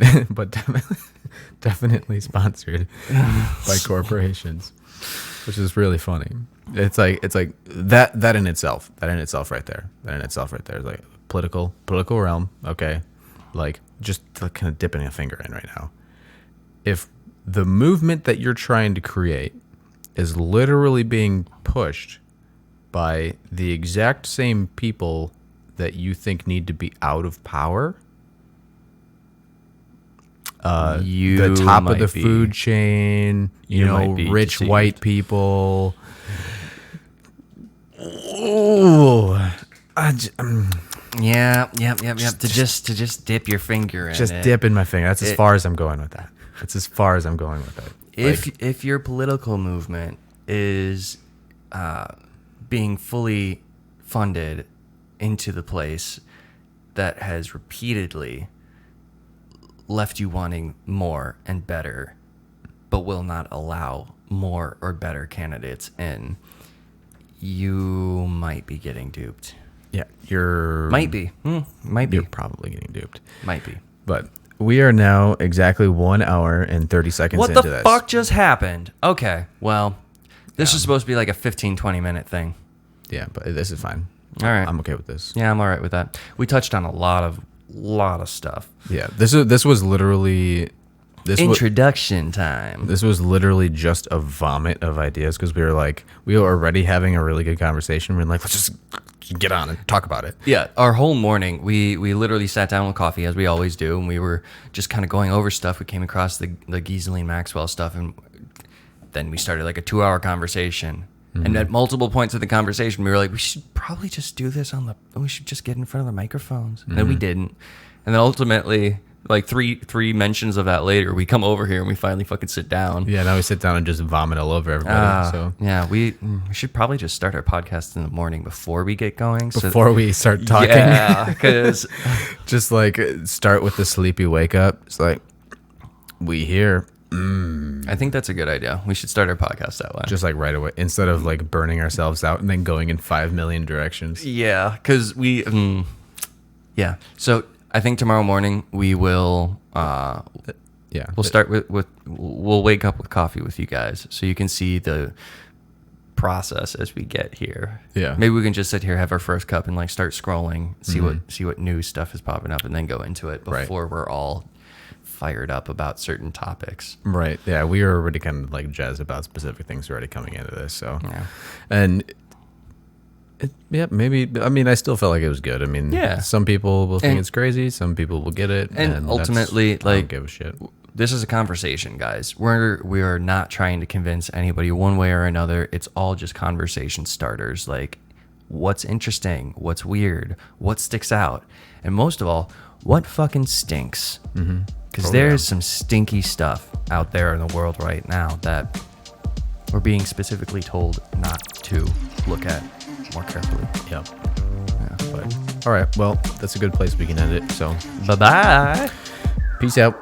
definitely sponsored by corporations, which is really funny. It's like that in itself right there is like political realm. Okay, like just kind of dipping a finger in right now. If the movement that you're trying to create is literally being pushed by the exact same people that you think need to be out of power, You the top of might the be. food chain, you know, might be rich deceived. white people. Oh, Yeah. To just dip your finger in just it. dipping my finger. That's as far as I'm going with that. That's as far as I'm going with that. If your political movement is being fully funded into the place that has repeatedly left you wanting more and better, but will not allow more or better candidates in, you might be getting duped. Yeah, you're Might be. Might be. You're probably getting duped. Might be. But we are now exactly 1 hour and 30 seconds What into the this. fuck just happened? Okay, well, this is supposed to be like a 15, 20-minute thing. Yeah, but this is fine. All right. I'm okay with this. Yeah, I'm all right with that. We touched on a lot of stuff. Yeah, this was literally Introduction time. This was literally just a vomit of ideas because we were already having a really good conversation. We're like, let's just get on and talk about it. Yeah, our whole morning, we literally sat down with coffee, as we always do, and we were just kind of going over stuff. We came across the Ghislaine Maxwell stuff, and then we started like a 2-hour conversation. And at multiple points of the conversation, we were like, we should probably just do this we should just get in front of the microphones. And then we didn't. And then ultimately, like three mentions of that later, we come over here and we finally fucking sit down. Yeah, now we sit down and just vomit all over everybody. So Yeah, we should probably just start our podcast in the morning before we get going. before we start talking, Yeah, because just like start with the sleepy wake up. It's like, we here. I think that's a good idea. We should start our podcast that way. Just like right away, instead of like burning ourselves out and then going in 5 million directions. Yeah, because yeah. So I think tomorrow morning we will. Yeah, We'll start with we'll wake up with coffee with you guys, so you can see the process as we get here. Yeah. Maybe we can just sit here, have our first cup, and like start scrolling, see what new stuff is popping up, and then go into it before we're all fired up about certain topics. Right. Yeah, we were already kind of like jazzed about specific things already coming into this. So, Yeah. and maybe. I mean, I still felt like it was good. I mean, Yeah. some people will think And- it's crazy. Some people will get it. and that's- ultimately, I don't like, give a shit. This is a conversation, guys. We are not trying to convince anybody one way or another. It's all just conversation starters. Like, what's interesting, what's weird, what sticks out, and most of all, what fucking stinks. Because there's some stinky stuff out there in the world right now that we're being specifically told not to look at more carefully. Yep. Yeah. But all right. Well, that's a good place we can end it. So, Bye-bye. peace out.